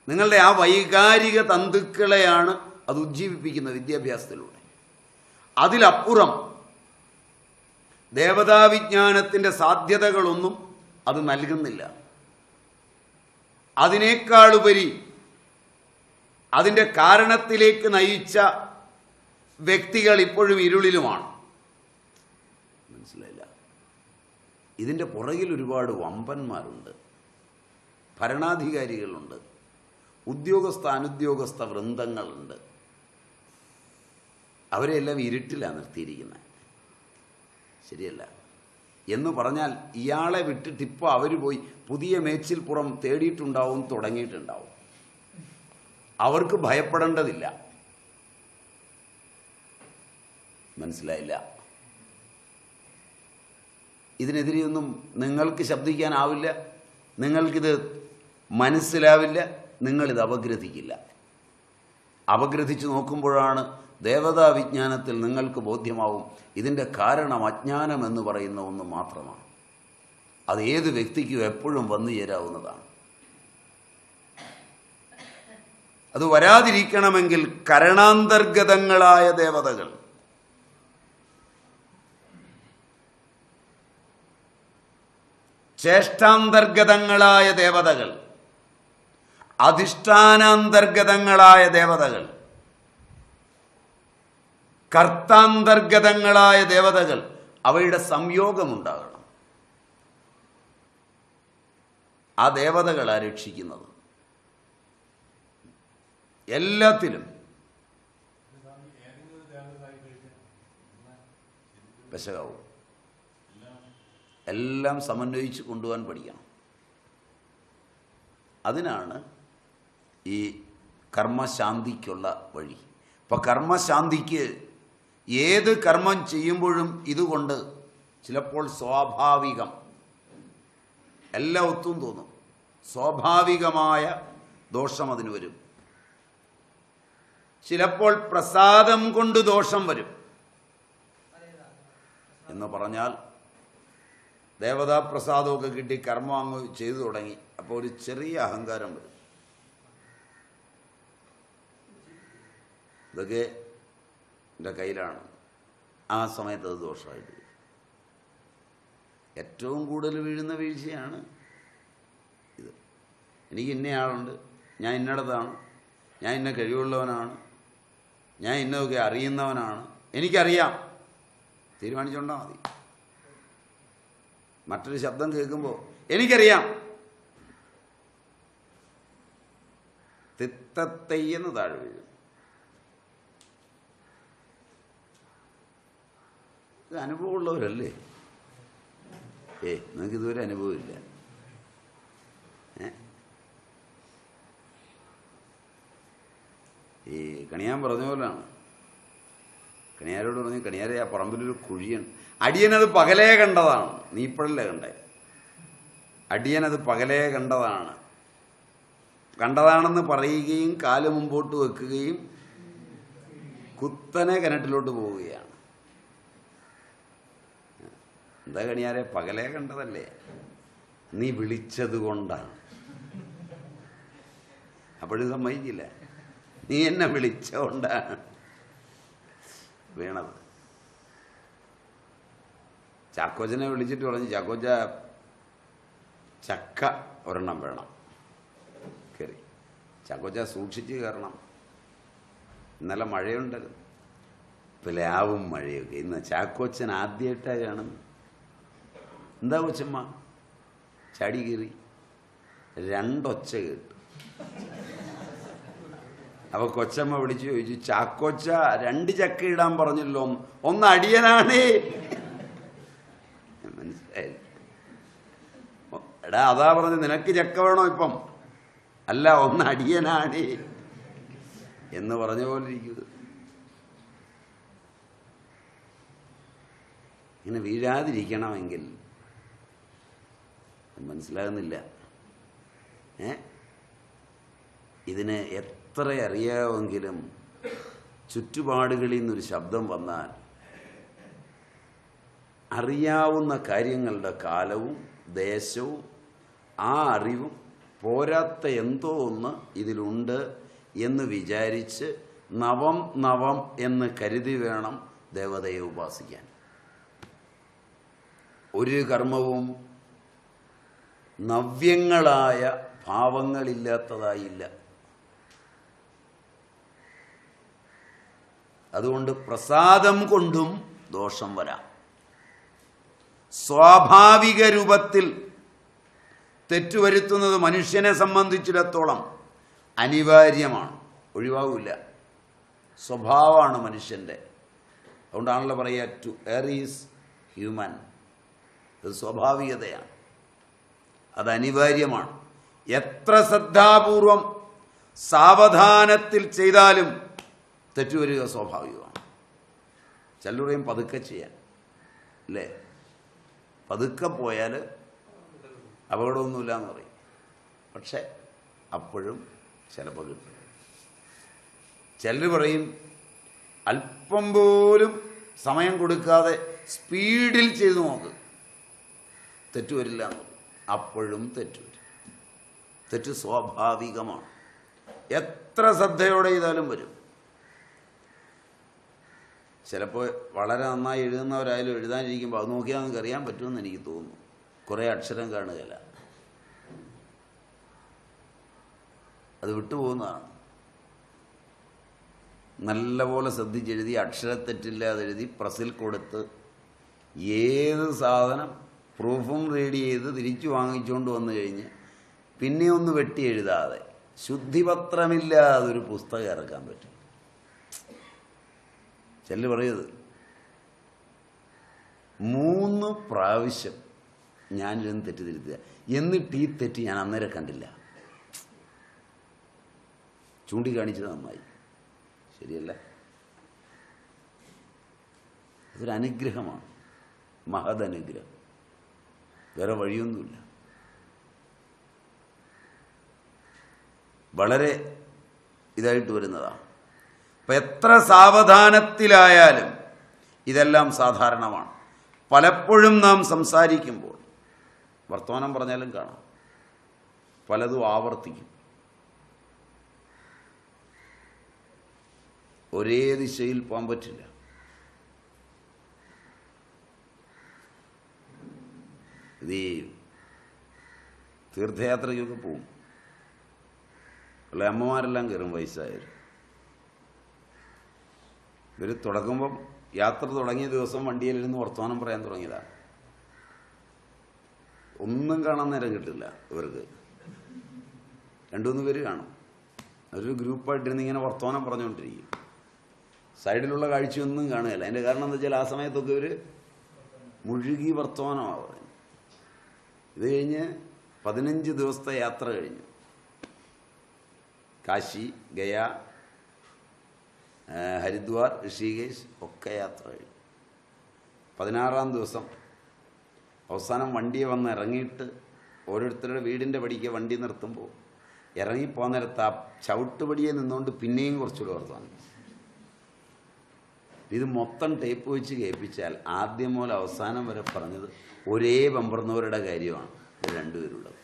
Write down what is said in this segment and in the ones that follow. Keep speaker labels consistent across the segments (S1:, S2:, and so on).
S1: നിങ്ങളുടെ ആ വൈകാരിക തന്തുക്കളെയാണ് അത് ഉജ്ജീവിപ്പിക്കുന്നത് വിദ്യാഭ്യാസത്തിലൂടെ. അതിലപ്പുറം ദേവതാവിജ്ഞാനത്തിൻ്റെ സാധ്യതകളൊന്നും അത് നൽകുന്നില്ല. അതിനേക്കാളുപരി അതിൻ്റെ കാരണത്തിലേക്ക് നയിച്ച വ്യക്തികൾ ഇപ്പോഴും ഇരുളിലുമാണ്. മനസ്സിലായില്ല? ഇതിൻ്റെ പുറകിൽ ഒരുപാട് വമ്പന്മാരുണ്ട്, ഭരണാധികാരികളുണ്ട്, ഉദ്യോഗസ്ഥ അനുദ്യോഗസ്ഥ വൃന്ദങ്ങളുണ്ട്. അവരെല്ലാം ഇരുട്ടിലാണ് നിർത്തിയിരിക്കുന്നത്. ശരിയല്ല എന്ന് പറഞ്ഞാൽ ഇയാളെ വിട്ടിട്ട് ഇപ്പോൾ അവർ പോയി പുതിയ മേച്ചിൽപ്പുറം തേടിയിട്ടുണ്ടാവും, തുടങ്ങിയിട്ടുണ്ടാവും. അവർക്ക് ഭയപ്പെടേണ്ടതില്ല. മനസ്സിലായില്ല? ഇതിനെതിരെയൊന്നും നിങ്ങൾക്ക് ശബ്ദിക്കാനാവില്ല, നിങ്ങൾക്കിത് മനസ്സിലാവില്ല, നിങ്ങളിത് അപഗ്രഥിക്കില്ല. അപഗ്രഥിച്ച് നോക്കുമ്പോഴാണ് ദേവതാ വിജ്ഞാനത്തിൽ നിങ്ങൾക്ക് ബോധ്യമാവും ഇതിൻ്റെ കാരണം അജ്ഞാനം എന്ന് പറയുന്ന ഒന്ന് മാത്രമാണ്. അത് ഏത് വ്യക്തിക്കും എപ്പോഴും വന്നു ചേരാവുന്നതാണ്. അത് വരാതിരിക്കണമെങ്കിൽ കരണാന്തർഗതങ്ങളായ ദേവതകൾ, ചേഷ്ടാന്തർഗതങ്ങളായ ദേവതകൾ, അധിഷ്ഠാനാന്തർഗതങ്ങളായ ദേവതകൾ, കർത്താന്തർഗതങ്ങളായ ദേവതകൾ, അവയുടെ സംയോഗമുണ്ടാകണം. ആ ദേവതകളാ രക്ഷിക്കുന്നത് എല്ലാത്തിലും. പെശകാവും. എല്ലാം സമന്വയിച്ച് കൊണ്ടുപോകാൻ പഠിക്കണം. അതിനാണ് ഈ കർമ്മശാന്തിക്കുള്ള വഴി. ഇപ്പം കർമ്മശാന്തിക്ക് ഏത് കർമ്മം ചെയ്യുമ്പോഴും ഇതുകൊണ്ട് ചിലപ്പോൾ സ്വാഭാവികം, എല്ലാം ഒത്തും തോന്നും, സ്വാഭാവികമായ ദോഷം അതിന് വരും. ചിലപ്പോൾ പ്രസാദം കൊണ്ട് ദോഷം വരും. എന്ന് പറഞ്ഞാൽ ദേവതാപ്രസാദമൊക്കെ കിട്ടി കർമ്മം അങ്ങ് ചെയ്തു തുടങ്ങി, അപ്പോൾ ഒരു ചെറിയ അഹങ്കാരം വരും. ഇതൊക്കെ എൻ്റെ കയ്യിലാണ്. ആ സമയത്ത് അത് ദോഷമായിട്ട് വരും. ഏറ്റവും കൂടുതൽ വീഴുന്ന വീഴ്ചയാണ് ഇത്. എനിക്ക് ഇന്നയാളുണ്ട്, ഞാൻ ഇന്നടത്താണ്, ഞാൻ ഇന്ന കഴിവുള്ളവനാണ്, ഞാൻ ഇന്നതൊക്കെ അറിയുന്നവനാണ്, എനിക്കറിയാം, തീരുമാനിച്ചുകൊണ്ടാൽ മതി. മറ്റൊരു ശബ്ദം കേൾക്കുമ്പോൾ എനിക്കറിയാം, തിത്തത്തയ്യെന്ന് താഴെ വീഴും. ഇത് അനുഭവമുള്ളവരല്ലേ? നിങ്ങൾക്ക് ഇതുവരെ അനുഭവമില്ല. ഈ കണിയാൻ പറഞ്ഞ പോലാണ്. കണിയാരോട് പറഞ്ഞു, കണിയാരെ ആ പറമ്പിലൊരു കുഴിയാണ്. അടിയനത് പകലേ കണ്ടതാണ്, നീ ഇപ്പോഴല്ലേ കണ്ടേ. അടിയനത് പകലേ കണ്ടതാണെന്ന് പറയുകയും കാല് മുമ്പോട്ട് വെക്കുകയും കുത്തനെ കിണറ്റിലോട്ട് പോവുകയാണ്. എന്താ കണിയാരെ, പകലേ കണ്ടതല്ലേ, നീ വിളിച്ചത് കൊണ്ടാണ്. അപ്പോഴും സമ്മതിക്കില്ല, നീ എന്നെ വിളിച്ചുകൊണ്ടാണ് വീണത്. ചാക്കോച്ചനെ വിളിച്ചിട്ട് പറഞ്ഞു, ചാക്കോച്ച ചക്ക ഒരെണ്ണം വേണം. കയറി. ചാക്കോച്ച സൂക്ഷിച്ച് കയറണം, ഇന്നലെ മഴയുണ്ടല്ലോ, പ്ലാവും മഴയൊക്കെ. ഇന്ന് ചാക്കോച്ചൻ ആദ്യമായിട്ടാണ് കാണുന്നത്. എന്താ കൊച്ചമ്മ? ചാടി കയറി. രണ്ടൊച്ച കേട്ടു. അപ്പൊ കൊച്ചമ്മ വിളിച്ചു ചോദിച്ചു, ചാക്കോച്ച 2 ചക്ക ഇടാൻ പറഞ്ഞല്ലോ, ഒന്ന് അടിയനാണേ. മനസ്സിലായി? എടാ അതാ പറഞ്ഞു, നിനക്ക് ചക്ക വേണോ ഇപ്പം? അല്ല, ഒന്ന് അടിയനാണേ എന്ന് പറഞ്ഞ പോലെ ഇരിക്കുന്നത്. ഇങ്ങനെ വീഴാതിരിക്കണമെങ്കിൽ മനസ്സിലാകുന്നില്ല. ഇതിന് എത്ര അറിയാമെങ്കിലും ചുറ്റുപാടുകളിൽ നിന്നൊരു ശബ്ദം വന്നാൽ അറിയാവുന്ന കാര്യങ്ങളുടെ കാലവും ദേശവും ആ അറിവും പോരാത്ത എന്തോ ഒന്ന് ഇതിലുണ്ട് എന്ന് വിചാരിച്ച് നവം നവം എന്ന് കരുതി വേണം ദേവതയെ ഉപാസിക്കാൻ. ഒരു കർമ്മവും നവ്യങ്ങളായ ഭാവങ്ങളില്ലാത്തതായില്ല. അതുകൊണ്ട് പ്രസാദം കൊണ്ടും ദോഷം വരാം. സ്വാഭാവിക രൂപത്തിൽ തെറ്റുവരുത്തുന്നത് മനുഷ്യനെ സംബന്ധിച്ചിടത്തോളം അനിവാര്യമാണ്, ഒഴിവാകില്ല. സ്വഭാവമാണ് മനുഷ്യൻ്റെ. അതുകൊണ്ടാണല്ലോ പറയുക ടു എർ ഈസ് ഹ്യൂമൻ. അത് സ്വാഭാവികതയാണ്, അത് അനിവാര്യമാണ്. എത്ര ശ്രദ്ധാപൂർവം സാവധാനത്തിൽ ചെയ്താലും തെറ്റുവരിക സ്വാഭാവികമാണ്. ചിലരുടെയും പതുക്കെ ചെയ്യാൻ അല്ലേ, പതുക്കെ പോയാൽ അപകടമൊന്നുമില്ല എന്ന് പറയും. പക്ഷെ അപ്പോഴും ചിലപ്പോൾ കിട്ടും. ചിലർ പറയും അല്പം പോലും സമയം കൊടുക്കാതെ സ്പീഡിൽ ചെയ്തു നോക്ക്, തെറ്റുവരില്ല എന്ന് പറയും. അപ്പോഴും തെറ്റുവരും. തെറ്റ് സ്വാഭാവികമാണ്. എത്ര ശ്രദ്ധയോടെ ചെയ്താലും വരും. ചിലപ്പോൾ വളരെ നന്നായി എഴുതുന്നവരായാലും എഴുതാനിരിക്കുമ്പോൾ അത് നോക്കിയാൽ നമുക്ക് അറിയാൻ പറ്റുമെന്ന് എനിക്ക് തോന്നുന്നു. കുറേ അക്ഷരം കാണുകയില്ല, അത് വിട്ടുപോകുന്നതാണ്. നല്ലപോലെ ശ്രദ്ധിച്ചെഴുതി അക്ഷരത്തെറ്റില്ലാതെ എഴുതി പ്രസിൽ കൊടുത്ത് ഏത് സാധനം പ്രൂഫും റീഡ് ചെയ്ത് തിരിച്ചു വാങ്ങിച്ചുകൊണ്ട് വന്നു കഴിഞ്ഞ് പിന്നെ ഒന്ന് വെട്ടി എഴുതാതെ ശുദ്ധിപത്രമില്ലാതെ ഒരു പുസ്തകം ഇറക്കാൻ പറ്റും. ചിലർ പറയുന്നത് 3 പ്രാവശ്യം ഞാനിരുന്ന് തെറ്റിദ്ധരുത്തുക, എന്നിട്ട് ഈ തെറ്റ് ഞാൻ അന്നേരം കണ്ടില്ല. ചൂണ്ടിക്കാണിച്ചത് നന്നായി, ശരിയല്ല. അതൊരു അനുഗ്രഹമാണ്, മഹദനുഗ്രഹം. വേറെ വഴിയൊന്നുമില്ല. വളരെ ഇതായിട്ട് വരുന്നതാണ്. അപ്പം എത്ര സാവധാനത്തിലായാലും ഇതെല്ലാം സാധാരണമാണ്. പലപ്പോഴും നാം സംസാരിക്കുമ്പോൾ വർത്തമാനം പറഞ്ഞാലും കാണാം, പലതും ആവർത്തിക്കും. ഒരേ ദിശയിൽ പോകാൻ പറ്റില്ല. ഇത് തീർത്ഥയാത്രയ്ക്കൊക്കെ പോവും, ഉള്ള അമ്മമാരെല്ലാം കയറും, വയസ്സായവർ. ഇവർ തുടങ്ങുമ്പം യാത്ര തുടങ്ങിയ ദിവസം വണ്ടിയിലിരുന്ന് വർത്തമാനം പറയാൻ തുടങ്ങിയതാണ്. ഒന്നും കാണാൻ നേരം കിട്ടില്ല ഇവർക്ക്. 2-3 പേര് കാണും. അതൊരു ഗ്രൂപ്പായിട്ടിരുന്ന് ഇങ്ങനെ വർത്തമാനം പറഞ്ഞുകൊണ്ടിരിക്കും. സൈഡിലുള്ള കാഴ്ചയൊന്നും കാണുകയില്ല. അതിൻ്റെ കാരണം എന്താ വെച്ചാൽ ആ സമയത്തൊക്കെ ഇവർ മുഴുകി വർത്തമാനമാണ് പറയുന്നത്. ഇത് കഴിഞ്ഞ് 15 ദിവസത്തെ യാത്ര കഴിഞ്ഞു. കാശി, ഗയ, ഹരിദ്വാർ, ഋഷികേശ് ഒക്കെ യാത്ര കഴിഞ്ഞു. 16-ാം ദിവസം അവസാനം വണ്ടിയെ വന്ന് ഇറങ്ങിയിട്ട് ഓരോരുത്തരുടെ വീടിൻ്റെ പടിക്ക് വണ്ടി നിർത്തുമ്പോൾ ഇറങ്ങിപ്പോകാൻ നേരത്ത് ആ ചവിട്ടുപടിയെ നിന്നുകൊണ്ട് പിന്നെയും കുറച്ചുകൂടെ ഓർത്താണ്. ഇത് മൊത്തം ടേപ്പ് വെച്ച് കേൾപ്പിച്ചാൽ ആദ്യം മുതൽ അവസാനം വരെ പറഞ്ഞത് ഒരേ പമ്പർന്നവരുടെ കാര്യമാണ് 2 പേരുള്ളത്.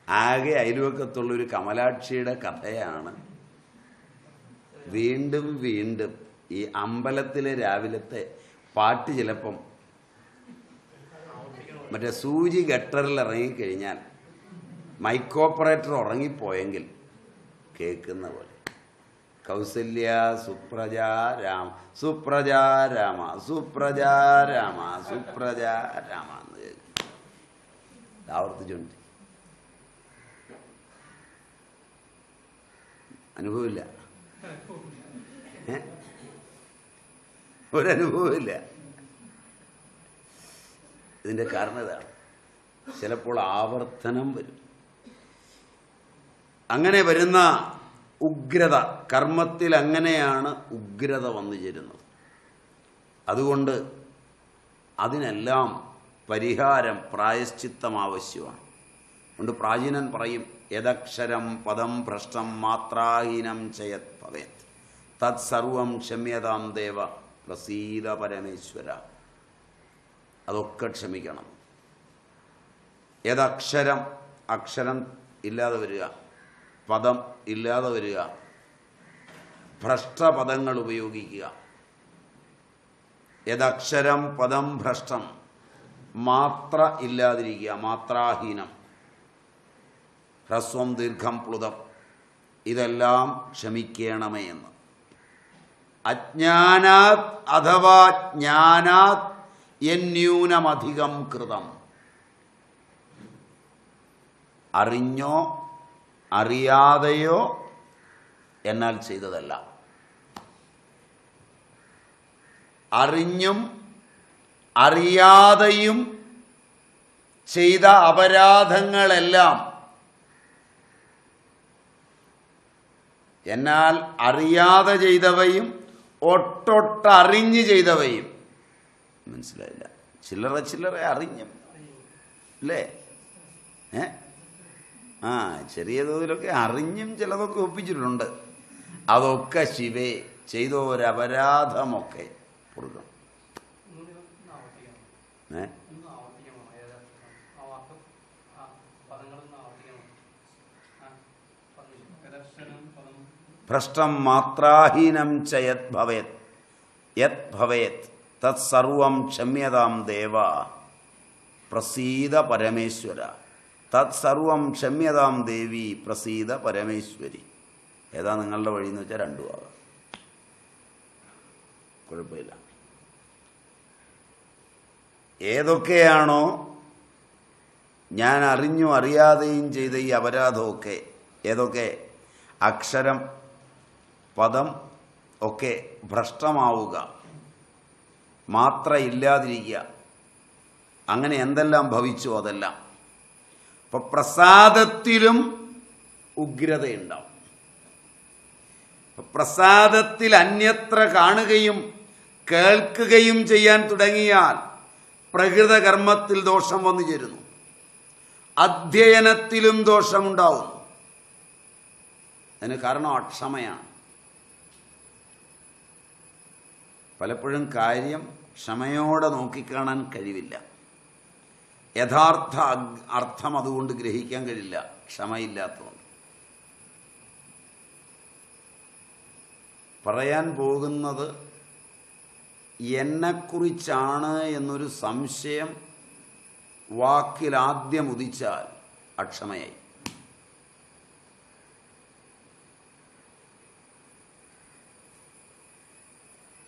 S1: ആകെ അയൽവക്കത്തുള്ളൊരു കമലാക്ഷിയുടെ കഥയാണ് വീണ്ടും വീണ്ടും ഈ അമ്പലത്തിലെ രാവിലത്തെ പാട്ട്. ചിലപ്പം മറ്റേ സൂചി ഗട്ടറിൽ ഇറങ്ങിക്കഴിഞ്ഞാൽ മൈക്ക് ഓപ്പറേറ്റർ ഉറങ്ങിപ്പോയെങ്കിൽ കേൾക്കുന്ന പോലെ കൗസല്യ സുപ്രജാ രാമ സുപ്രജാ രാമ സുപ്രജാ രാമ സുപ്രജാ രാമ എന്ന് കേൾക്കും. ആവർത്തിച്ചുണ്ട്. അനുഭവമില്ല, ഒരനുഭവമില്ല. ഇതിൻ്റെ കാരണം ഇതാണ്. ചിലപ്പോൾ ആവർത്തനം വരും. അങ്ങനെ വരുന്ന ഉഗ്രത, കർമ്മത്തിൽ അങ്ങനെയാണ് ഉഗ്രത വന്നു ചേരുന്നത്. അതുകൊണ്ട് അതിനെല്ലാം പരിഹാരം, പ്രായശ്ചിത്തം ആവശ്യമാണ്. അതുകൊണ്ട് പ്രാചീനൻ പറയും, യദക്ഷരം പദം ഭ്രഷ്ടം മാത്രാഹീനം ചയത് ഭവേത് തത് സർവം ക്ഷമ്യതാം ദേവ പ്രസീദ പരമേശ്വര. അതൊക്കെ ക്ഷമിക്കണം. യദക്ഷരം, അക്ഷരം ഇല്ലാതെ വരിക, പദം ഇല്ലാതെ വരിക, ഭ്രഷ്ടപദങ്ങൾ ഉപയോഗിക്കുക. യദക്ഷരം പദം ഭ്രഷ്ടം, മാത്ര ഇല്ലാതിരിക്കുക, മാത്രാഹീനം, ഹ്രസ്വം ദീർഘം പ്ലുതം, ഇതെല്ലാം ക്ഷമിക്കണമേ എന്ന്. അജ്ഞാനാത് അഥവാ ജ്ഞാനാത് യന്യൂനമധികം കൃതം, അറിഞ്ഞോ അറിയാതെയോ എന്നാൽ ചെയ്തതല്ല. അറിഞ്ഞും അറിയാതെയും ചെയ്ത അപരാധങ്ങളെല്ലാം, എന്നാൽ അറിയാതെ ചെയ്തവയും ഒട്ടൊട്ടറിഞ്ഞ് ചെയ്തവയും. മനസ്സിലായില്ല? ചില്ലറ ചില്ലറ അറിഞ്ഞും അല്ലേ? ചെറിയ തോതിലൊക്കെ അറിഞ്ഞും ചിലതൊക്കെ ഒപ്പിച്ചിട്ടുണ്ട്. അതൊക്കെ ശിവേ ചെയ്തോരപരാധമൊക്കെ കൊടുക്കണം. ഭ്രഷ്ടം മാത്രാഹീനം ച യത് ഭവേത് യത് ഭവേത് തത്സർവം ക്ഷമ്യതാം ദേവ പ്രസീദ പരമേശ്വര. തത്സർവം ക്ഷമ്യതാം ദേവി പ്രസീദ പരമേശ്വരി. ഏതാ നിങ്ങളുടെ വഴി എന്ന് വെച്ചാൽ രണ്ടും ആകാം, കുഴപ്പമില്ല. ഏതൊക്കെയാണോ ഞാൻ അറിഞ്ഞു അറിയാതെയും ചെയ്ത ഈ അപരാധമൊക്കെ, ഏതൊക്കെ അക്ഷരം പദം ഒക്കെ ഭ്രഷ്ടമാവുക, മാത്ര ഇല്ലാതിരിക്കുക, അങ്ങനെ എന്തെല്ലാം ഭവിച്ചു അതെല്ലാം. അപ്പൊ പ്രസാദത്തിലും ഉഗ്രതയുണ്ടാവും. പ്രസാദത്തിൽ അന്യത്ര കാണുകയും കേൾക്കുകയും ചെയ്യാൻ തുടങ്ങിയാൽ പ്രകൃതകർമ്മത്തിൽ ദോഷം വന്നു ചേരുന്നു, അധ്യയനത്തിലും ദോഷമുണ്ടാവുന്നു. അതിന് കാരണം അക്ഷമയാണ്. പലപ്പോഴും കാര്യം ക്ഷമയോടെ നോക്കിക്കാണാൻ കഴിവില്ല. യഥാർത്ഥ അർത്ഥം അതുകൊണ്ട് ഗ്രഹിക്കാൻ കഴിയില്ല, ക്ഷമയില്ലാത്തതുകൊണ്ട്. പറയാൻ പോകുന്നത് എന്നെക്കുറിച്ചാണ് എന്നൊരു സംശയം വാക്കിൽ ആദ്യം ഉദിച്ചാൽ അക്ഷമയായി.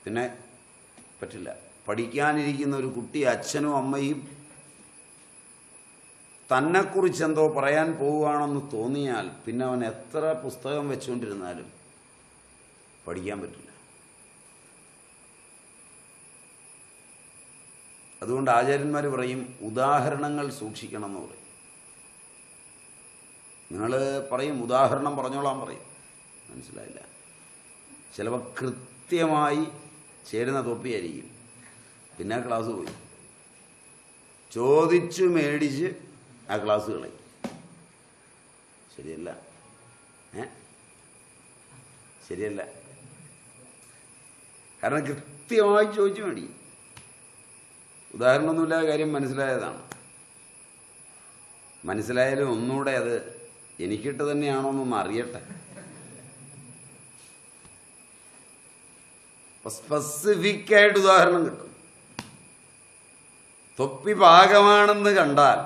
S1: പിന്നെ പറ്റില്ല. പഠിക്കാനിരിക്കുന്ന ഒരു കുട്ടി അച്ഛനും അമ്മയും തന്നെക്കുറിച്ച് എന്തോ പറയാൻ പോവുകയാണെന്ന് തോന്നിയാൽ പിന്നെ അവൻ എത്ര പുസ്തകം വെച്ചുകൊണ്ടിരുന്നാലും പഠിക്കാൻ പറ്റില്ല. അതുകൊണ്ട് ആചാര്യന്മാർ പറയും ഉദാഹരണങ്ങൾ സൂക്ഷിക്കണം എന്ന് പറയും. നിങ്ങൾ പറയും ഉദാഹരണം പറഞ്ഞോളാൻ പറയും, മനസ്സിലായില്ല. ചിലപ്പോൾ കൃത്യമായി ചേരുന്ന തൊപ്പിയായിരിക്കും. പിന്നെ ക്ലാസ് പോയി ചോദിച്ചു മേടിച്ച് ആ ക്ലാസ് കളയും. ശരിയല്ല, ശരിയല്ല. കാരണം കൃത്യമായി ചോദിച്ചു മേടിക്കും. ഉദാഹരണമൊന്നുമില്ലാതെ കാര്യം മനസ്സിലായതാണ്. മനസ്സിലായാലും ഒന്നുകൂടെ അത് എനിക്കിട്ട് തന്നെയാണോ എന്നൊന്ന് അറിയട്ടെ. സ്പെസിഫിക്കായിട്ട് ഉദാഹരണം കിട്ടും. തൊപ്പി പാകമാണെന്ന് കണ്ടാൽ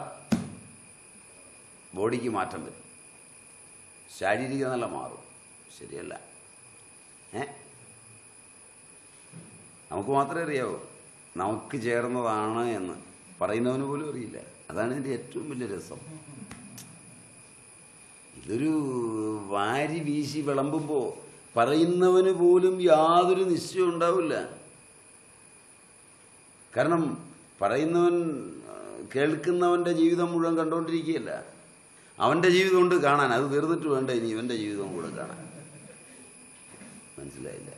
S1: ബോഡിക്ക് മാറ്റം വരും, ശാരീരിക നില മാറും. ശരിയല്ല? നമുക്ക് മാത്രമേ അറിയാവൂ നമുക്ക് ചേർന്നതാണ് എന്ന്. പറയുന്നവന് പോലും അറിയില്ല. അതാണ് ഇതിൻ്റെ ഏറ്റവും വലിയ രസം. ഇതൊരു വാരി വീശി വിളമ്പുമ്പോൾ പറയുന്നവന് പോലും യാതൊരു നിശ്ചയം ഉണ്ടാവില്ല. കാരണം പറയുന്നവൻ കേൾക്കുന്നവൻ്റെ ജീവിതം മുഴുവൻ കണ്ടുകൊണ്ടിരിക്കുകയല്ല. അവൻ്റെ ജീവിതം കൊണ്ട് കാണാൻ, അത് തീർന്നിട്ട് വേണ്ട ഇനി ഇവൻ്റെ ജീവിതം കൂടെ കാണാൻ. മനസ്സിലായില്ല?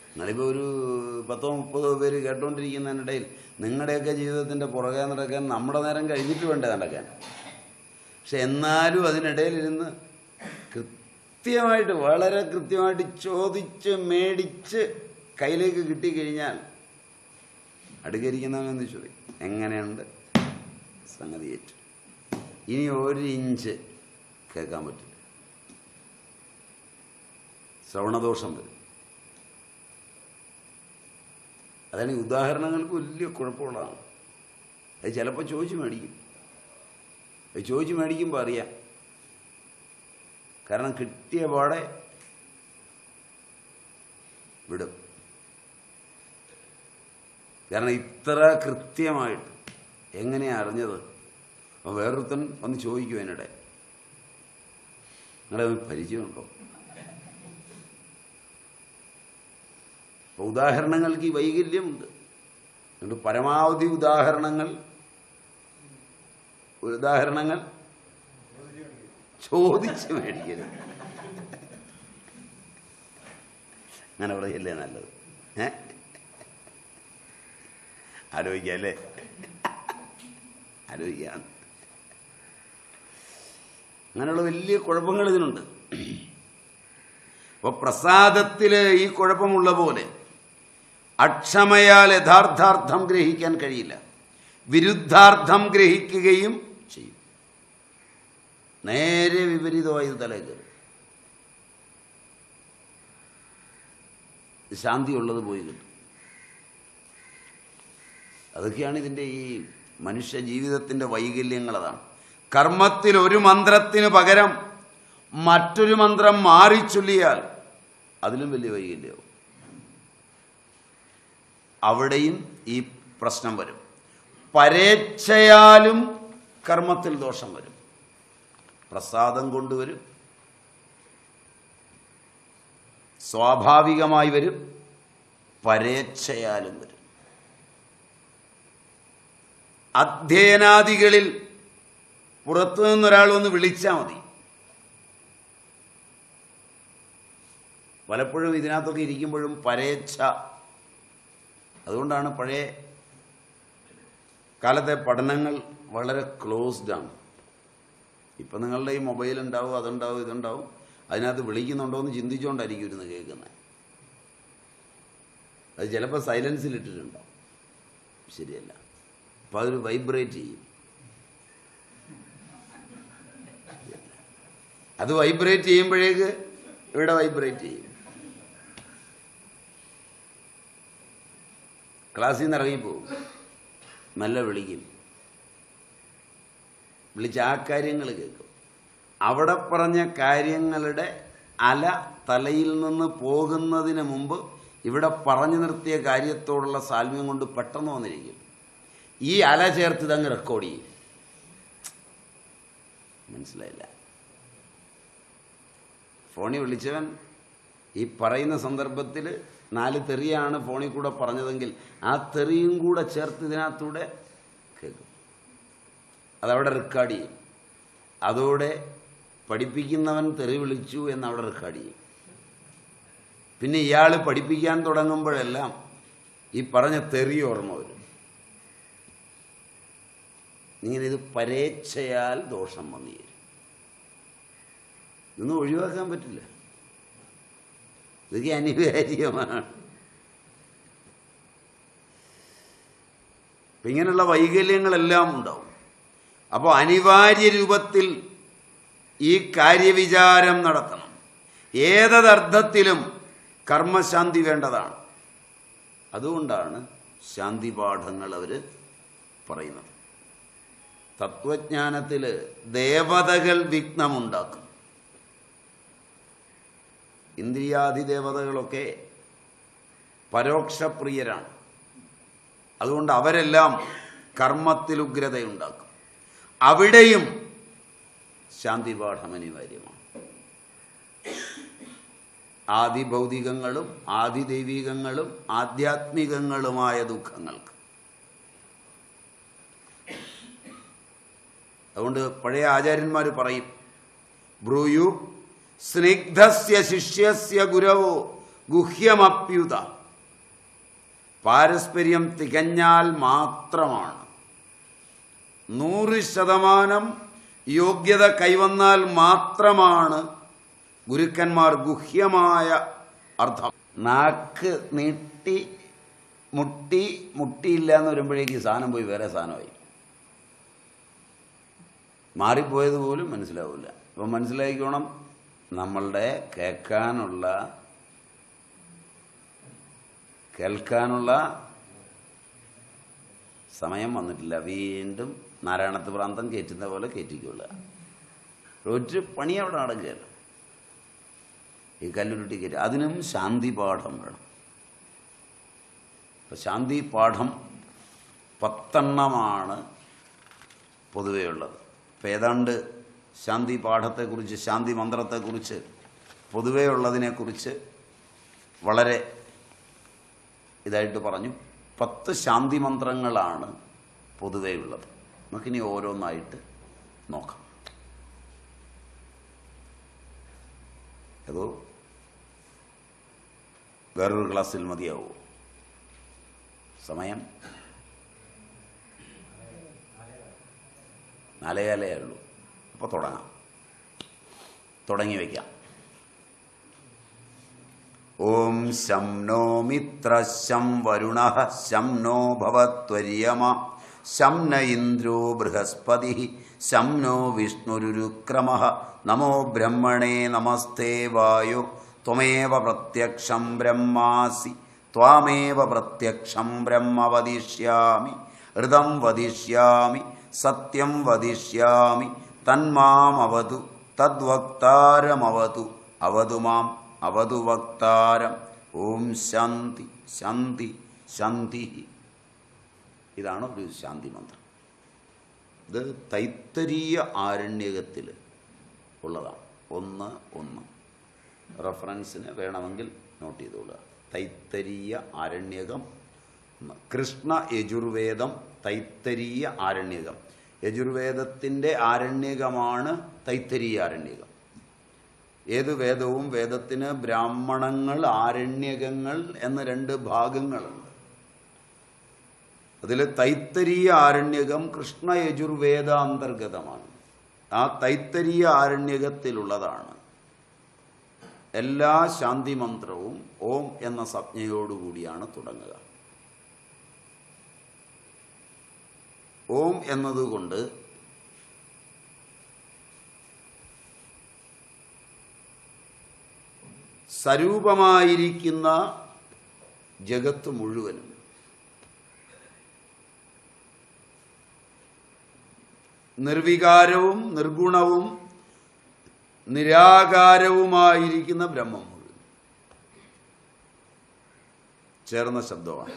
S1: നിങ്ങളിപ്പോൾ ഒരു 10-30 പേര് കേട്ടോണ്ടിരിക്കുന്നതിനിടയിൽ നിങ്ങളുടെയൊക്കെ ജീവിതത്തിൻ്റെ പുറകെ നടക്കാൻ നമ്മുടെ നേരം കഴിഞ്ഞിട്ട് വേണ്ടേ നടക്കാൻ. പക്ഷെ എന്നാലും അതിനിടയിലിരുന്ന് കൃത്യമായിട്ട്, വളരെ കൃത്യമായിട്ട് ചോദിച്ച് മേടിച്ച് കയ്യിലേക്ക് കിട്ടിക്കഴിഞ്ഞാൽ അടുക്കരിക്കുന്നവനെന്ന് ചോദിക്കും, എങ്ങനെയുണ്ട് സംഗതി ഏറ്റു. ഇനി 1 ഇഞ്ച് കേൾക്കാൻ പറ്റില്ല, ശ്രവണദോഷം വരും. അതാണ് ഈ ഉദാഹരണങ്ങൾക്ക് വലിയ കുഴപ്പമുള്ളതാണ്. അത് ചിലപ്പോൾ ചോദിച്ചു മേടിക്കും. അത് ചോദിച്ചു മേടിക്കുമ്പോൾ അറിയാം. കാരണം കിട്ടിയ പാടെ വിടും. കാരണം ഇത്ര കൃത്യമായിട്ട് എങ്ങനെയാണ് അറിഞ്ഞത്? അപ്പോൾ വേറൊരുത്തൻ വന്ന് ചോദിക്കും എന്നിടെ, നിങ്ങളെ പരിചയമുണ്ടോ? അപ്പോൾ ഉദാഹരണങ്ങൾക്ക് ഈ വൈകല്യമുണ്ട്. അതുകൊണ്ട് പരമാവധി ഉദാഹരണങ്ങൾ ചോദിച്ച് മേടിക്കരുത്. അങ്ങനെ പറയല്ലേ നല്ലത്. ആലോചിക്കല്ലേ, ആലോചിക്കാം. അങ്ങനെയുള്ള വലിയ കുഴപ്പങ്ങൾ ഇതിനുണ്ട്. അപ്പോൾ പ്രസാദത്തിൽ ഈ കുഴപ്പമുള്ള പോലെ അക്ഷമയാൽ യഥാർത്ഥാർത്ഥം ഗ്രഹിക്കാൻ കഴിയില്ല, വിരുദ്ധാർത്ഥം ഗ്രഹിക്കുകയും ചെയ്യും. നേരെ വിപരീതമായി തലേ കയറും. ശാന്തിയുള്ളത് പോയി കിട്ടും. അതൊക്കെയാണ് ഇതിൻ്റെ ഈ മനുഷ്യ ജീവിതത്തിൻ്റെ വൈകല്യങ്ങൾ. അതാണ് കർമ്മത്തിൽ ഒരു മന്ത്രത്തിന് പകരം മറ്റൊരു മന്ത്രം മാറി ചൊല്ലിയാൽ അതിലും വലിയ വൈകല്യവും. അവിടെയും ഈ പ്രശ്നം വരും. പരേച്ഛയാലും കർമ്മത്തിൽ ദോഷം വരും. പ്രസാദം കൊണ്ടുവരും, സ്വാഭാവികമായി വരും, പരേച്ഛയാലും വരും. അധ്യയനാദികളിൽ പുറത്തു നിന്നൊരാൾ ഒന്ന് വിളിച്ചാൽ മതി. പലപ്പോഴും ഇതിനകത്തൊക്കെ ഇരിക്കുമ്പോഴും പരേച്ഛ. അതുകൊണ്ടാണ് പഴയ കാലത്തെ പഠനങ്ങൾ വളരെ ക്ലോസ്ഡാണ്. ഇപ്പം നിങ്ങളുടെ ഈ മൊബൈൽ ഉണ്ടാവും, അതുണ്ടാവും, ഇതുണ്ടാവും. അതിനകത്ത് വിളിക്കുന്നുണ്ടോ എന്ന് ചിന്തിച്ചുകൊണ്ടായിരിക്കും ഇരുന്ന് കേൾക്കുന്നത്. അത് ചിലപ്പോൾ സൈലൻസിലിട്ടിട്ടുണ്ടാവും. ശരിയല്ല. അപ്പം അതൊരു വൈബ്രേറ്റ് ചെയ്യും. അത് വൈബ്രേറ്റ് ചെയ്യുമ്പോഴേക്ക് ഇവിടെ വൈബ്രേറ്റ് ചെയ്യും. ക്ലാസ്സിൽ നിന്ന് ഇറങ്ങിപ്പോവും. നല്ല വിളിക്കും. വിളിച്ച് ആ കാര്യങ്ങൾ കേൾക്കും. അവിടെ പറഞ്ഞ കാര്യങ്ങളുടെ അല തലയിൽ നിന്ന് പോകുന്നതിന് മുമ്പ് ഇവിടെ പറഞ്ഞു നിർത്തിയ കാര്യത്തോടുള്ള സാൽമ്യം കൊണ്ട് പെട്ടെന്ന് വന്നിരിക്കും. ഈ അല ചേർത്ത് ഇതങ്ങ് റെക്കോർഡ് ചെയ്യും. മനസ്സിലായില്ല? ഫോണിൽ വിളിച്ചവൻ ഈ പറയുന്ന സന്ദർഭത്തിൽ 4 തെറിയാണ് ഫോണിൽ കൂടെ പറഞ്ഞതെങ്കിൽ ആ തെറിയും കൂടെ ചേർത്ത് ഇതിനകത്തൂടെ കേൾക്കും. അതവിടെ റെക്കോർഡ് ചെയ്യും. അതോടെ പഠിപ്പിക്കുന്നവൻ തെറി വിളിച്ചു എന്നവിടെ റെക്കോർഡ് ചെയ്യും. പിന്നെ ഇയാൾ പഠിപ്പിക്കാൻ തുടങ്ങുമ്പോഴെല്ലാം ഈ പറഞ്ഞ തെറി ഓർമ്മ വരും. ഇങ്ങനെ ഇത് പരേച്ഛയാൽ ദോഷം വന്നു ചേരും. ഇതൊന്നും ഒഴിവാക്കാൻ പറ്റില്ല. ഇതൊക്കെ അനിവാര്യമാണ്. അപ്പം ഇങ്ങനെയുള്ള വൈകല്യങ്ങളെല്ലാം ഉണ്ടാവും. അപ്പോൾ അനിവാര്യ രൂപത്തിൽ ഈ കാര്യവിചാരം നടത്തണം. ഏതർത്ഥത്തിലും കർമ്മശാന്തി വേണ്ടതാണ്. അതുകൊണ്ടാണ് ശാന്തി പാഠങ്ങൾ അവർ പറയുന്നത്. തത്വജ്ഞാനത്തിൽ ദേവതകൾ വിഘ്നമുണ്ടാക്കും. ഇന്ദ്രിയാധിദേവതകളൊക്കെ പരോക്ഷപ്രിയരാണ്. അതുകൊണ്ട് അവരെല്ലാം കർമ്മത്തിൽ ഉഗ്രതയുണ്ടാക്കും. അവിടെയും ശാന്തിപാഠം അനിവാര്യമാണ്. ആദിഭൗതികങ്ങളും ആദിദൈവികങ്ങളും ആധ്യാത്മികങ്ങളുമായ ദുഃഖങ്ങൾക്ക്. അതുകൊണ്ട് പഴയ ആചാര്യന്മാർ പറയും, ബ്രൂയു സ്നിഗ്ധസ്യ ശിഷ്യസ്യ ഗുരവോ ഗുഹ്യമപ്യുത. പാരസ്പര്യം തികഞ്ഞാൽ മാത്രമാണ്, 100% യോഗ്യത കൈവന്നാൽ മാത്രമാണ് ഗുരുക്കന്മാർ ഗുഹ്യമായ അർത്ഥം. നാക്ക് നീട്ടി മുട്ടിയില്ല എന്ന് വരുമ്പോഴേക്ക് സാധനം പോയി വേറെ സാധനമായി. മാറിപ്പോയത് പോലും മനസ്സിലാവില്ല. അപ്പം മനസ്സിലാക്കിക്കോണം, നമ്മളുടെ കേൾക്കാനുള്ള സമയം വന്നിട്ടില്ല. വീണ്ടും നാരായണത്ത് പ്രാന്തം കയറ്റുന്ന പോലെ കയറ്റിക്കൊള്ളുക. ഒരു പണി അവിടെ നടക്കുകയല്ല. ഈ കല്ലുരുട്ടി കയറ്റി അതിനും ശാന്തി പാഠം വേണം. അപ്പം ശാന്തി പാഠം 10 പൊതുവേ ഉള്ളത്. ഇപ്പം ഏതാണ്ട് ശാന്തി പാഠത്തെക്കുറിച്ച്, ശാന്തി മന്ത്രത്തെക്കുറിച്ച്, പൊതുവേ ഉള്ളതിനെക്കുറിച്ച് വളരെ ഇതായിട്ട് പറഞ്ഞു. 10 ശാന്തി മന്ത്രങ്ങളാണ് പൊതുവേ ഉള്ളത്. നമുക്കിനി ഓരോന്നായിട്ട് നോക്കാം. അതോ വേറൊരു ക്ലാസ്സിൽ മതിയാവോ? സമയം 4:15 ഉള്ളൂ. അപ്പോൾ തുടങ്ങി വയ്ക്കാം. ഓം ശം നോ മിത്ര ശം വരുണ ശം നോ ഭവത്വര്യമ ശം ന ഇന്ദ്രോ ബൃഹസ്പതി ശം നോ വിഷ്ണുരുക്രമ നമോ ബ്രഹ്മണേ നമസ്തേ വായോ ത്വമേവ പ്രത്യക്ഷം ബ്രഹ്മാസി ത്വാമേവ പ്രത്യക്ഷം ബ്രഹ്മ വദിഷ്യാമി ഋതം വദിഷ്യാമി സത്യം വദിഷ്യാമി തന്മാമവതു തദ്വക്താരമവതു അവതു മാം അവതു വക്താരം. ഓം ശാന്തി ശാന്തി ശാന്തി. ഇതാണ് ഒരു ശാന്തി മന്ത്രം. ഇത് തൈത്തരീയ ആരണ്യകത്തിൽ ഉള്ളതാണ്. 1:1 റെഫറൻസിന് വേണമെങ്കിൽ നോട്ട് ചെയ്തോളുക. തൈത്തരീയ ആരണ്യകം, കൃഷ്ണ യജുർവേദം, തൈത്തരീയ ആരണ്യകം. യജുർവേദത്തിൻ്റെ ആരണ്യകമാണ് തൈത്തരീയ ആരണ്യകം. ഏത് വേദവും വേദത്തിന് ബ്രാഹ്മണങ്ങൾ, ആരണ്യകങ്ങൾ എന്ന 2 ഭാഗങ്ങളുണ്ട്. അതിൽ തൈത്തരീയ ആരണ്യകം കൃഷ്ണ യജുർവേദ അന്തർഗതമാണ്. ആ തൈത്തരീയ ആരണ്യകത്തിലുള്ളതാണ് എല്ലാ ശാന്തി മന്ത്രവും ഓം എന്ന സംജ്ഞയോടുകൂടിയാണ് തുടങ്ങുക. ഓം എന്നതുകൊണ്ട് സ്വരൂപമായിരിക്കുന്ന ജഗത്ത് മുഴുവനും നിർവികാരവും നിർഗുണവും നിരാകാരവുമായിരിക്കുന്ന ബ്രഹ്മം മുഴുവൻ ചേർന്ന ശബ്ദമാണ്.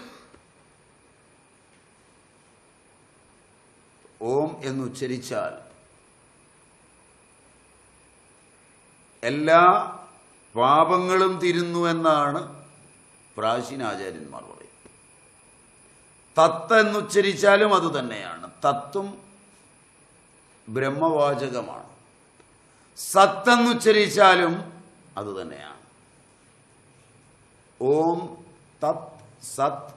S1: ഓം എന്നുച്ചരിച്ചാൽ എല്ലാ പാപങ്ങളും തീരുന്നു എന്നാണ് പ്രാചീനാചാര്യന്മാർ പറയുന്നത്. തത്ത് എന്നുച്ചരിച്ചാലും അതുതന്നെയാണ്. തത്വം ബ്രഹ്മവാചകമാണ്. സത്തെന്നുച്ചരിച്ചാലും അതുതന്നെയാണ്. ഓം തത് സത്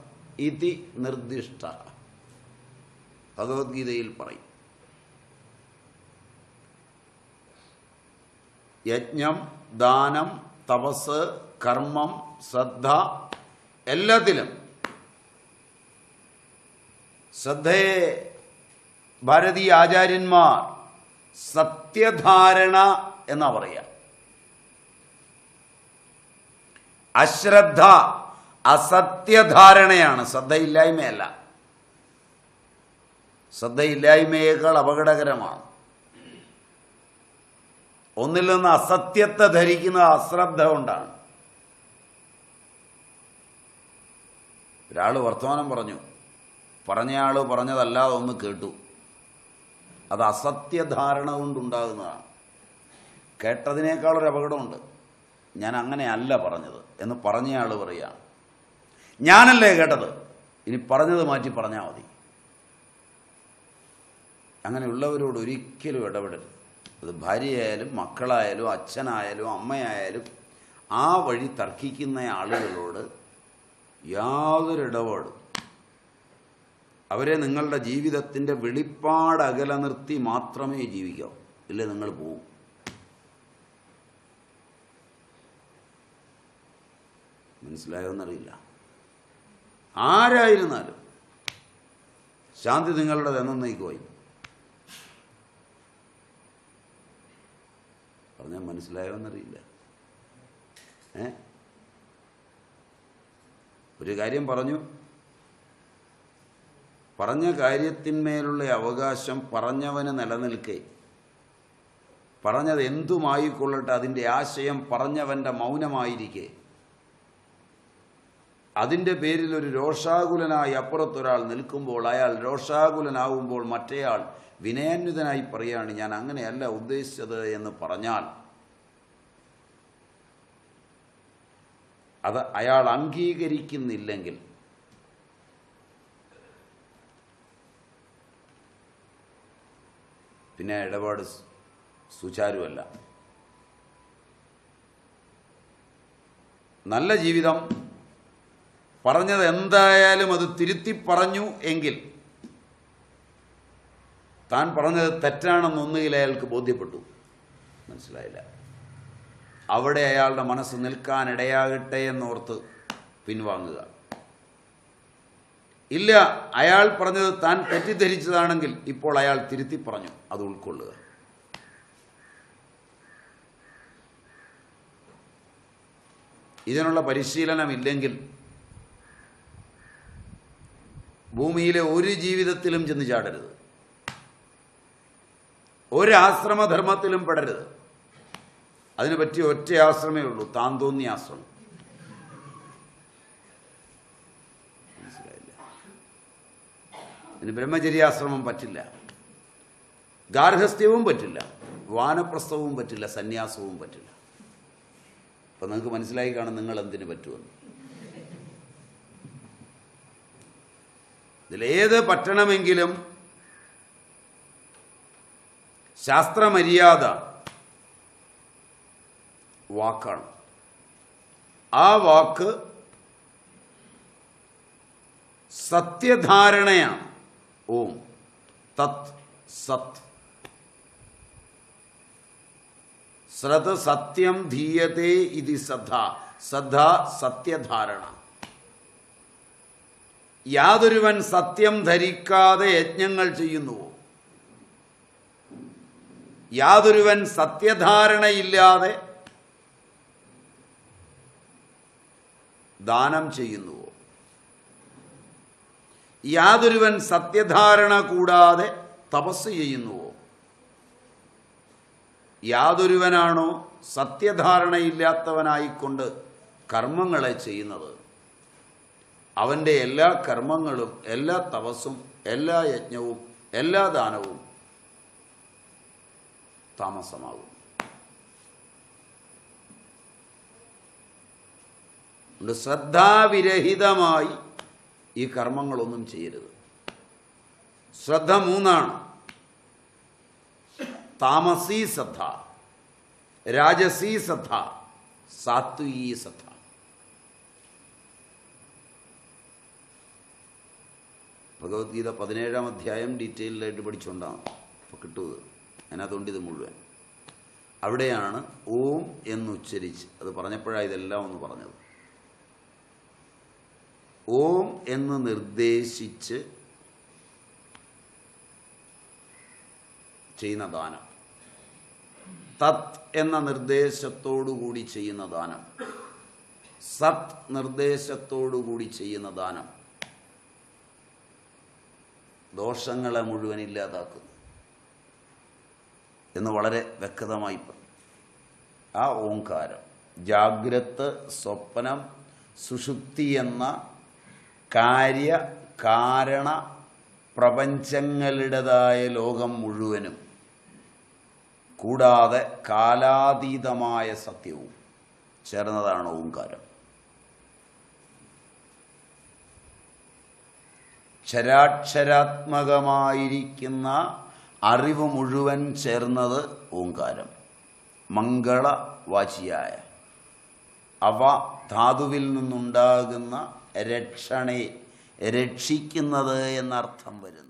S1: ഇതി നിർദ്ദിഷ്ട ഭഗവത്ഗീതയിൽ പറയും. യജ്ഞം, ദാനം, തപസ്, കർമ്മം, ശ്രദ്ധ, എല്ലാത്തിലും ശ്രദ്ധയെ ഭാരതീയ ആചാര്യന്മാർ സത്യധാരണ എന്നാ പറയുക. അശ്രദ്ധ അസത്യധാരണയാണ്, ശ്രദ്ധയില്ലായ്മയല്ല. ശ്രദ്ധയില്ലായ്മയേക്കാൾ അപകടകരമാണ്. ഒന്നിൽ നിന്ന് അസത്യത്തെ ധരിക്കുന്ന അശ്രദ്ധ കൊണ്ടാണ്. ഒരാൾ വർത്തമാനം പറഞ്ഞു, പറഞ്ഞയാൾ പറഞ്ഞതല്ലാതെ ഒന്ന് കേട്ടു. അത് അസത്യധാരണ കൊണ്ടുണ്ടാകുന്നതാണ്. കേട്ടതിനേക്കാളൊരു അപകടമുണ്ട്. ഞാൻ അങ്ങനെയല്ല പറഞ്ഞത് എന്ന് പറഞ്ഞയാൾ പറയുകയാണ്. ഞാനല്ലേ കേട്ടത്, ഇനി പറഞ്ഞത് മാറ്റി പറഞ്ഞാൽ മതി. അങ്ങനെയുള്ളവരോട് ഒരിക്കലും ഇടപെടരുത്. അത് ഭാര്യയായാലും മക്കളായാലും അച്ഛനായാലും അമ്മയായാലും ആ വഴി തർക്കിക്കുന്ന ആളുകളോട് യാതൊരു ഇടപാടും. അവരെ നിങ്ങളുടെ ജീവിതത്തിൻ്റെ വെളിപ്പാട് അകല നിർത്തി മാത്രമേ ജീവിക്കാവൂ. ഇല്ലേ നിങ്ങൾ പോവും. മനസ്സിലായോന്നറിയില്ല. ആരായിരുന്നാലും ശാന്തി നിങ്ങളുടെ എന്നേക്കുമായി. മനസ്സിലായോ എന്നറിയില്ല. ഒരു കാര്യം പറഞ്ഞു, പറഞ്ഞ കാര്യത്തിന്മേലുള്ള അവകാശം പറഞ്ഞവന് നിലനിൽക്കെ, പറഞ്ഞത് എന്തുമായിക്കൊള്ളട്ടെ അതിൻ്റെ ആശയം പറഞ്ഞവൻ്റെ മൗനമായിരിക്കെ, അതിൻ്റെ പേരിൽ ഒരു രോഷാകുലനായി അപ്പുറത്തൊരാൾ നിൽക്കുമ്പോൾ, അയാൾ രോഷാകുലനാവുമ്പോൾ മറ്റേയാൾ വിനയാന്വിതനായി പറയുകയാണ് ഞാൻ അങ്ങനെയല്ല ഉദ്ദേശിച്ചത് എന്ന് പറഞ്ഞാൽ, അത് അയാൾ അംഗീകരിക്കുന്നില്ലെങ്കിൽ പിന്നെ ഇടപാട് സുചാരുവല്ല. നല്ല ജീവിതം പറഞ്ഞത് എന്തായാലും അത് തിരുത്തി പറഞ്ഞു എങ്കിൽ താൻ പറഞ്ഞത് തെറ്റാണെന്നൊന്നുകിൽ അയാൾക്ക് ബോധ്യപ്പെട്ടു. മനസ്സിലായില്ല. അവിടെ അയാളുടെ മനസ്സ് നിൽക്കാനിടയാകട്ടെ എന്നോർത്ത് പിൻവാങ്ങുക. ഇല്ല, അയാൾ പറഞ്ഞത് താൻ തെറ്റിദ്ധരിച്ചതാണെങ്കിൽ ഇപ്പോൾ അയാൾ തിരുത്തി പറഞ്ഞു, അത് ഉൾക്കൊള്ളുക. ഇതിനുള്ള പരിശീലനമില്ലെങ്കിൽ ഭൂമിയിലെ ഒരു ജീവിതത്തിലും ചെന്ന് ചാടരുത്, ഒരാശ്രമധർമ്മത്തിലും പെടരുത്. അതിന് പറ്റിയ ഒറ്റ ആശ്രമേ ഉള്ളൂ, താൻ തോന്നിയ ആശ്രമം. മനസ്സിലായില്ല. അതിന് ബ്രഹ്മചര്യാശ്രമം പറ്റില്ല, ഗാർഹസ്ഥ്യവും പറ്റില്ല, വാനപ്രസ്ഥവും പറ്റില്ല, സന്യാസവും പറ്റില്ല. അപ്പം നിങ്ങൾക്ക് മനസ്സിലായി കാണും നിങ്ങൾ എന്തിനു പറ്റുമെന്ന്. ഇതിലേത് പറ്റണമെങ്കിലും ശാസ്ത്രമര്യാദ വാക്കാണ്. ആ വാക്ക് സത്യധാരണയാണ്. ഓം തത് സത്. ശ്രദ്ധ സത്യം ധീയതേ ഇതി ശ്രദ്ധ. ശ്രദ്ധ സത്യധാരണ. യാതൊരുവൻ സത്യം ധരിക്കാതെ യജ്ഞങ്ങൾ ചെയ്യുന്നുവോ, യാതൊരുവൻ സത്യധാരണയില്ലാതെ ദാനം ചെയ്യുന്നുവോ, യാതൊരുവൻ സത്യധാരണ കൂടാതെ തപസ് ചെയ്യുന്നുവോ, യാതൊരുവനാണോ സത്യധാരണയില്ലാത്തവനായിക്കൊണ്ട് കർമ്മങ്ങളെ ചെയ്യുന്നത്, അവൻ്റെ എല്ലാ കർമ്മങ്ങളും എല്ലാ തപസ്സും എല്ലാ യജ്ഞവും എല്ലാ ദാനവും താമസമാകും. ശ്രദ്ധാവിരഹിതമായി ഈ കർമ്മങ്ങളൊന്നും ചെയ്യരുത്. ശ്രദ്ധ മൂന്നാണ്: താമസീ ശ്രദ്ധ, രാജസീ ശ്രദ്ധ, സാത്വികീ ശ്രദ്ധ. ഭഗവത്ഗീത 17-ാം അധ്യായം ഡീറ്റെയിൽഡായിട്ട് പഠിച്ചുകൊണ്ടാണ് അപ്പോൾ കിട്ടുന്നത്. അതിനകത്തുകൊണ്ട് ഇത് മുഴുവൻ. അവിടെയാണ് ഓം എന്നുച്ചരിച്ച്, അത് പറഞ്ഞപ്പോഴാണ് ഇതെല്ലാം ഒന്ന് പറഞ്ഞത്. ഓം എന്ന് നിർദ്ദേശിച്ച് ചെയ്യുന്ന ദാനം, തത് എന്ന നിർദ്ദേശത്തോടുകൂടി ചെയ്യുന്ന ദാനം, സത് നിർദ്ദേശത്തോടുകൂടി ചെയ്യുന്ന ദാനം ദോഷങ്ങളെ മുഴുവൻ ഇല്ലാതാക്കുന്നു എന്ന് വളരെ വ്യക്തമായി പറഞ്ഞു. ആ ഓംകാരം ജാഗ്രത്, സ്വപ്നം, സുഷുപ്തി എന്ന കാര്യ കാരണ പ്രപഞ്ചങ്ങളുടേതായ ലോകം മുഴുവനും കൂടാതെ കാലാതീതമായ സത്യവും ചേർന്നതാണ് ഓംകാരം. ക്ഷരാക്ഷരാത്മകമായിരിക്കുന്ന അറിവ് മുഴുവൻ ചേർന്നത് ഓംകാരം. മംഗളവാചിയായ അവ ധാതുവിൽ നിന്നുണ്ടാകുന്ന രക്ഷണെ രക്ഷിക്കുന്നത് എന്നർത്ഥം വരുന്നു.